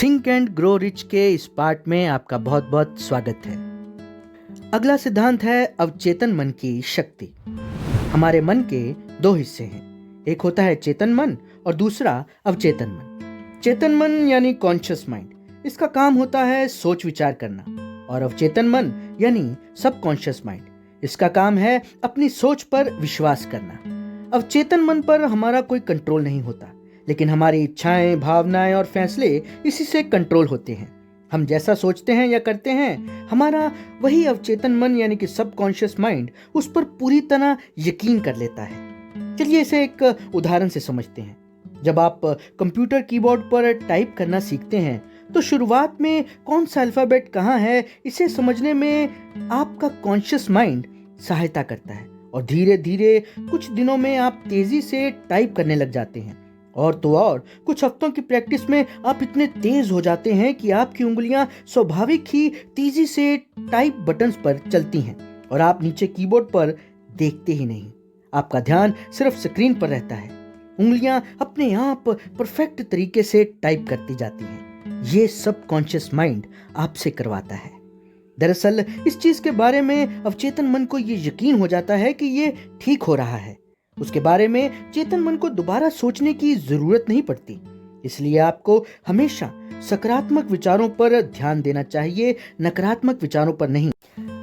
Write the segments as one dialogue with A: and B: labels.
A: Think and grow rich के इस part में आपका बहुत बहुत स्वागत है। अगला सिद्धांत है अवचेतन मन की शक्ति। हमारे मन के दो हिस्से हैं, एक होता है चेतन मन और दूसरा अवचेतन मन। चेतन मन यानी कॉन्शियस माइंड, इसका काम होता है सोच विचार करना, और अवचेतन मन यानी सबकॉन्शियस माइंड, इसका काम है अपनी सोच पर विश्वास करना। अवचेतन मन पर हमारा कोई कंट्रोल नहीं होता, लेकिन हमारी इच्छाएं, भावनाएं और फैसले इसी से कंट्रोल होते हैं। हम जैसा सोचते हैं या करते हैं, हमारा वही अवचेतन मन यानी कि सबकॉन्शियस माइंड उस पर पूरी तरह यकीन कर लेता है। चलिए इसे एक उदाहरण से समझते हैं। जब आप कंप्यूटर कीबोर्ड पर टाइप करना सीखते हैं तो शुरुआत में कौन सा अल्फाबेट कहाँ है, इसे समझने में आपका कॉन्शियस माइंड सहायता करता है, और धीरे धीरे कुछ दिनों में आप तेजी से टाइप करने लग जाते हैं। और तो और कुछ हफ्तों की प्रैक्टिस में आप इतने तेज हो जाते हैं कि आपकी उंगलियां स्वाभाविक ही तेजी से टाइप बटन्स पर चलती हैं और आप नीचे कीबोर्ड पर देखते ही नहीं। आपका ध्यान सिर्फ स्क्रीन पर रहता है। उंगलियां अपने आप परफेक्ट तरीके से टाइप करती जाती हैं। ये सबकॉन्शियस माइंड आपसे करवाता है। दरअसल इस चीज के बारे में अवचेतन मन को ये यकीन हो जाता है कि ये ठीक हो रहा है। उसके बारे में चेतन मन को दोबारा सोचने की जरूरत नहीं पड़ती। इसलिए आपको हमेशा सकारात्मक विचारों पर ध्यान देना चाहिए, नकारात्मक विचारों पर नहीं।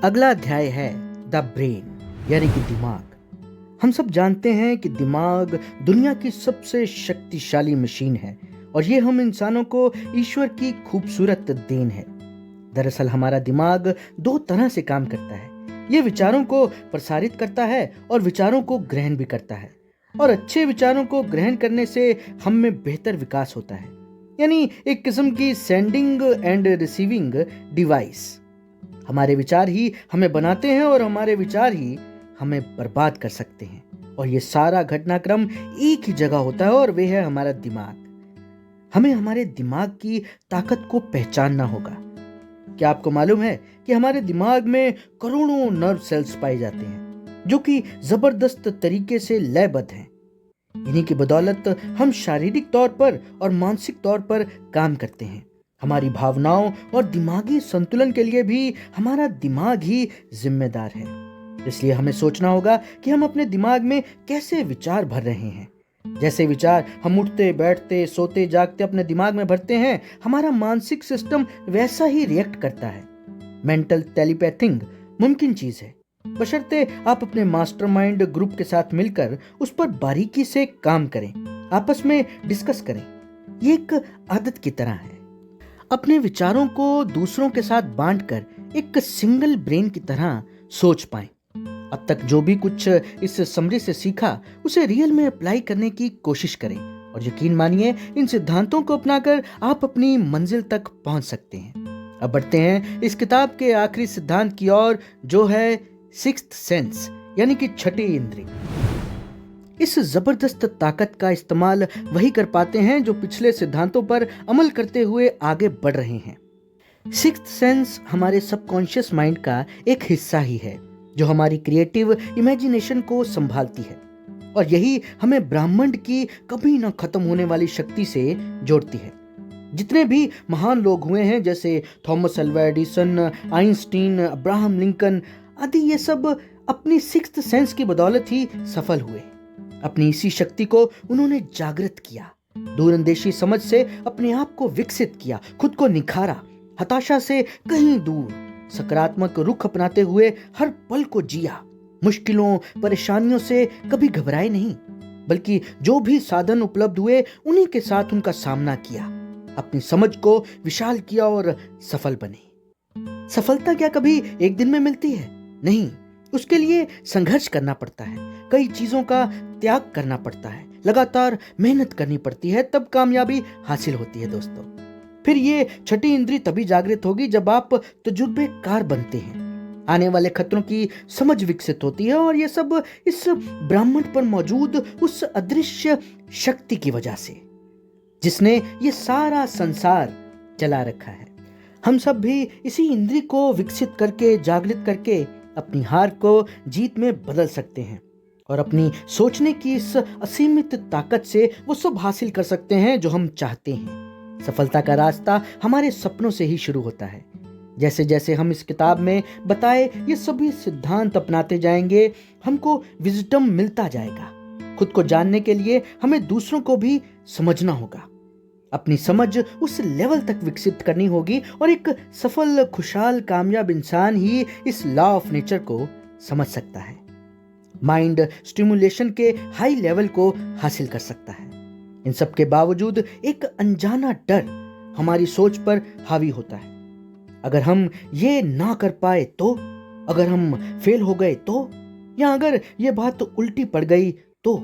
A: अगला अध्याय है द ब्रेन यानी कि दिमाग। हम सब जानते हैं कि दिमाग दुनिया की सबसे शक्तिशाली मशीन है और ये हम इंसानों को ईश्वर की खूबसूरत देन है। दरअसल हमारा दिमाग दो तरह से काम करता है। ये विचारों को प्रसारित करता है और विचारों को ग्रहण भी करता है, और अच्छे विचारों को ग्रहण करने से हम में बेहतर विकास होता है, यानी एक किस्म की सेंडिंग एंड रिसीविंग डिवाइस। हमारे विचार ही हमें बनाते हैं और हमारे विचार ही हमें बर्बाद कर सकते हैं, और ये सारा घटनाक्रम एक ही जगह होता है और वे है हमारा दिमाग। हमें हमारे दिमाग की ताकत को पहचानना होगा। क्या आपको मालूम है कि हमारे दिमाग में करोड़ों नर्व सेल्स पाए जाते हैं जो कि जबरदस्त तरीके से लयबद्ध हैं। इन्हीं की बदौलत हम शारीरिक तौर पर और मानसिक तौर पर काम करते हैं। हमारी भावनाओं और दिमागी संतुलन के लिए भी हमारा दिमाग ही जिम्मेदार है। इसलिए हमें सोचना होगा कि हम अपने दिमाग में कैसे विचार भर रहे हैं। जैसे विचार हम उठते, बैठते, सोते, जागते अपने दिमाग में भरते हैं, हमारा मानसिक सिस्टम वैसा ही रिएक्ट करता है। मेंटल टेलीपैथिंग मुमकिन चीज है, बशर्ते आप अपने मास्टरमाइंड ग्रुप के साथ मिलकर उस पर बारीकी से काम करें, आपस में डिस्कस करें। ये एक आदत की तरह है। अपने विचारों को दूसरों के साथ बांटकर एक सिंगल ब्रेन की तरह सोच पाएं। अब तक जो भी कुछ इस समरी से सीखा उसे रियल में अप्लाई करने की कोशिश करें, और यकीन मानिए इन सिद्धांतों को अपनाकर आप अपनी मंजिल तक पहुंच सकते हैं। अब बढ़ते हैं इस किताब के आखिरी सिद्धांत की ओर, जो है सिक्स्थ सेंस यानी कि छठी इंद्री। इस जबरदस्त ताकत का इस्तेमाल वही कर पाते हैं जो पिछले सिद्धांतों पर अमल करते हुए आगे बढ़ रहे हैं। सिक्स्थ सेंस हमारे सबकॉन्शियस माइंड का एक हिस्सा ही है जो हमारी क्रिएटिव इमेजिनेशन को संभालती है, और यही हमें ब्रह्मांड की कभी न खत्म होने वाली शक्ति से जोड़ती है। जितने भी महान लोग हुए हैं, जैसे Thomas Alva Edison, Einstein, Abraham Lincoln आदि, ये सब अपनी सिक्स्थ सेंस की बदौलत ही सफल हुए। अपनी इसी शक्ति को उन्होंने जागृत किया, दूरंदेशी समझ से अपने आप को विकसित किया, खुद को निखारा, हताशा से कहीं दूर सकारात्मक रुख अपनाते हुए हर पल को जिया। मुश्किलों, परेशानियों से कभी घबराए नहीं, बल्कि जो भी साधन उपलब्ध हुए उन्हीं के साथ उनका सामना किया, अपनी समझ को विशाल किया और सफल बने। सफलता क्या कभी एक दिन में मिलती है? नहीं, उसके लिए संघर्ष करना पड़ता है, कई चीजों का त्याग करना पड़ता है, लगातार मेहनत करनी पड़ती है, तब कामयाबी हासिल होती है दोस्तों। फिर ये छठी इंद्री तभी जागृत होगी जब आप तजुर्बेकार बनते हैं, आने वाले खतरों की समझ विकसित होती है, और ये सब इस ब्रह्मांड पर मौजूद उस अदृश्य शक्ति की वजह से, जिसने ये सारा संसार चला रखा है। हम सब भी इसी इंद्री को विकसित करके, जागृत करके अपनी हार को जीत में बदल सकते हैं, और अपनी सोचने की इस असीमित ताकत से वो सब हासिल कर सकते हैं जो हम चाहते हैं। सफलता का रास्ता हमारे सपनों से ही शुरू होता है। जैसे जैसे हम इस किताब में बताए ये सभी सिद्धांत अपनाते जाएंगे, हमको विजडम मिलता जाएगा। खुद को जानने के लिए हमें दूसरों को भी समझना होगा। अपनी समझ उस लेवल तक विकसित करनी होगी और एक सफल, खुशहाल, कामयाब इंसान ही इस लॉ ऑफ नेचर को समझ सकता है, माइंड स्टिमुलेशन के हाई लेवल को हासिल कर सकता है। इन सब के बावजूद एक अनजाना डर हमारी सोच पर हावी होता है। अगर हम ये ना कर पाए तो, अगर हम फेल हो गए तो, या अगर ये बात उल्टी पड़ गई तो,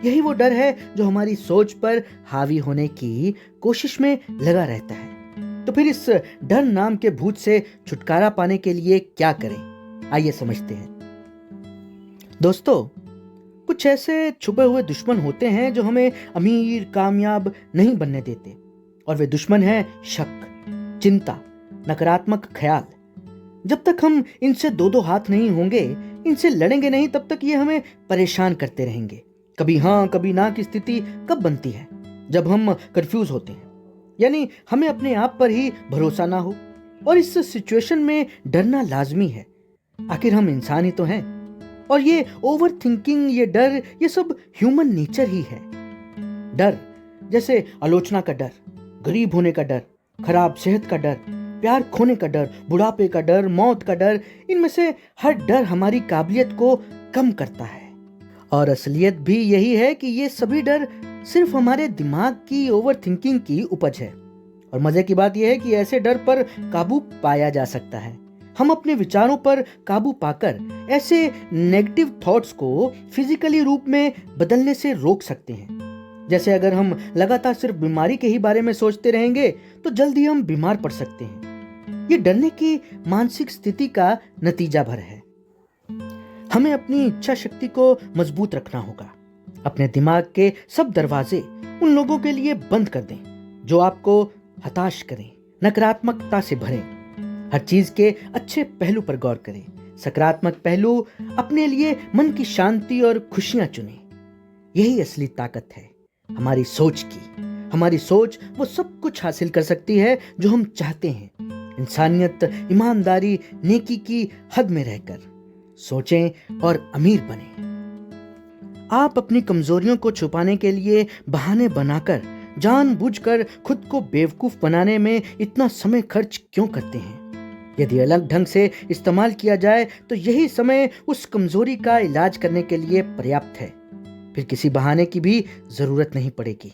A: यही वो डर है जो हमारी सोच पर हावी होने की कोशिश में लगा रहता है। तो फिर इस डर नाम के भूत से छुटकारा पाने के लिए क्या करें, आइए समझते हैं। दोस्तों, कुछ ऐसे छुपे हुए दुश्मन होते हैं जो हमें अमीर, कामयाब नहीं बनने देते, और वे दुश्मन हैं शक, चिंता, नकारात्मक ख्याल। जब तक हम इनसे दो दो हाथ नहीं होंगे, इनसे लड़ेंगे नहीं, तब तक ये हमें परेशान करते रहेंगे। कभी हाँ कभी ना की स्थिति कब बनती है? जब हम कंफ्यूज होते हैं, यानी हमें अपने आप पर ही भरोसा ना हो। और इस सिचुएशन में डरना लाजमी है, आखिर हम इंसान ही तो हैं। और ये ओवर थिंकिंग, ये डर, ये सब ह्यूमन नेचर ही है। डर जैसे आलोचना का डर, गरीब होने का डर, खराब सेहत का डर, प्यार खोने का डर, बुढ़ापे का डर, मौत का डर, इनमें से हर डर हमारी काबिलियत को कम करता है। और असलियत भी यही है कि ये सभी डर सिर्फ हमारे दिमाग की ओवर थिंकिंग की उपज है। और मजे की बात यह है कि ऐसे डर पर काबू पाया जा सकता है। हम अपने विचारों पर काबू पाकर ऐसे नेगेटिव थॉट्स को फिजिकली रूप में बदलने से रोक सकते हैं। जैसे अगर हम लगातार सिर्फ बीमारी के ही बारे में सोचते रहेंगे तो जल्दी हम बीमार पड़ सकते हैं। ये डरने की मानसिक स्थिति का नतीजा भर है। हमें अपनी इच्छा शक्ति को मजबूत रखना होगा। अपने दिमाग के सब दरवाजे उन लोगों के लिए बंद कर दें जो आपको हताश करें, नकारात्मकता से भरें। हर चीज के अच्छे पहलू पर गौर करें, सकारात्मक पहलू अपने लिए मन की शांति और खुशियां चुनें। यही असली ताकत है हमारी सोच की। हमारी सोच वो सब कुछ हासिल कर सकती है जो हम चाहते हैं। इंसानियत, ईमानदारी, नेकी की हद में रहकर सोचें और अमीर बनें। आप अपनी कमजोरियों को छुपाने के लिए बहाने बनाकर, जानबूझकर खुद को बेवकूफ बनाने में इतना समय खर्च क्यों करते हैं? यदि अलग ढंग से इस्तेमाल किया जाए तो यही समय उस कमजोरी का इलाज करने के लिए पर्याप्त है। फिर किसी बहाने की भी जरूरत नहीं पड़ेगी।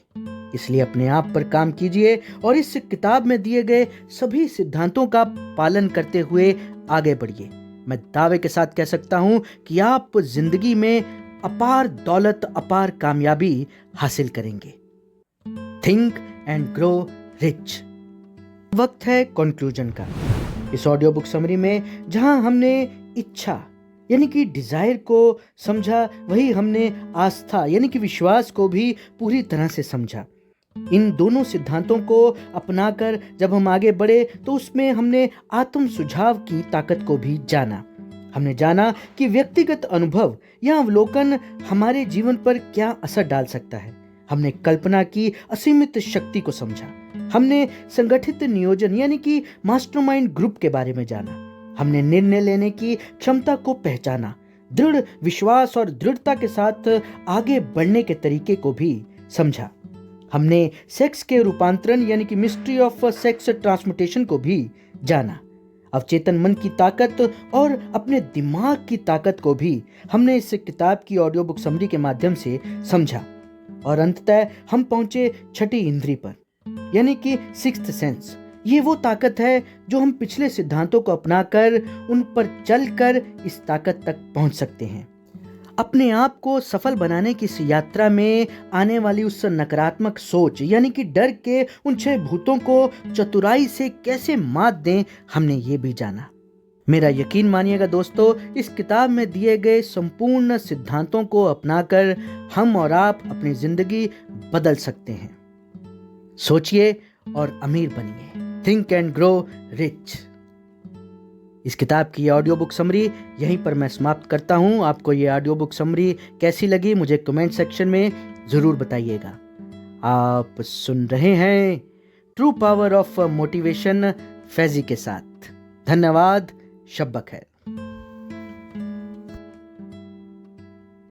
A: इसलिए अपने आप पर काम कीजिए और इस किताब में दिए गए सभी सिद्धांतों का पालन करते हुए आगे बढ़िए। मैं दावे के साथ कह सकता हूं कि आप जिंदगी में अपार दौलत, अपार कामयाबी हासिल करेंगे। Think and grow rich. वक्त है कंक्लूजन का। इस ऑडियो बुक समरी में जहां हमने इच्छा यानी कि डिजायर को समझा, वही हमने आस्था यानी कि विश्वास को भी पूरी तरह से समझा। इन दोनों सिद्धांतों को अपनाकर जब हम आगे बढ़े तो उसमें हमने आत्म सुझाव की ताकत को भी जाना। हमने जाना कि व्यक्तिगत अनुभव या अवलोकन हमारे जीवन पर क्या असर डाल सकता है। हमने कल्पना की असीमित शक्ति को समझा। हमने संगठित नियोजन यानी कि मास्टरमाइंड ग्रुप के बारे में जाना। हमने निर्णय लेने की क्षमता को पहचाना। दृढ़ विश्वास और दृढ़ता के साथ आगे बढ़ने के तरीके को भी समझा। हमने सेक्स के रूपांतरण यानी कि मिस्ट्री ऑफ सेक्स ट्रांसम्यूटेशन को भी जाना। अवचेतन मन की ताकत और अपने दिमाग की ताकत को भी हमने इस किताब की ऑडियो बुक समरी के माध्यम से समझा। और अंततः हम पहुंचे छठी इंद्री पर यानी कि सिक्स्थ सेंस। ये वो ताकत है जो हम पिछले सिद्धांतों को अपनाकर उन पर चलकर इस ताकत तक पहुंच सकते हैं। अपने आप को सफल बनाने की इस यात्रा में आने वाली उस नकारात्मक सोच यानी कि डर के उन 6 भूतों को चतुराई से कैसे मात दें, हमने ये भी जाना। मेरा यकीन मानिएगा दोस्तों, इस किताब में दिए गए संपूर्ण सिद्धांतों को अपनाकर हम और आप अपनी जिंदगी बदल सकते हैं। सोचिए और अमीर बनिए। Think and grow rich. इस किताब की ऑडियो बुक समरी यहीं पर मैं समाप्त करता हूं। आपको ये ऑडियो बुक समरी कैसी लगी मुझे कमेंट सेक्शन में जरूर बताइएगा। आप सुन रहे हैं true power of motivation Faizi के साथ। धन्यवाद। शब बखैर।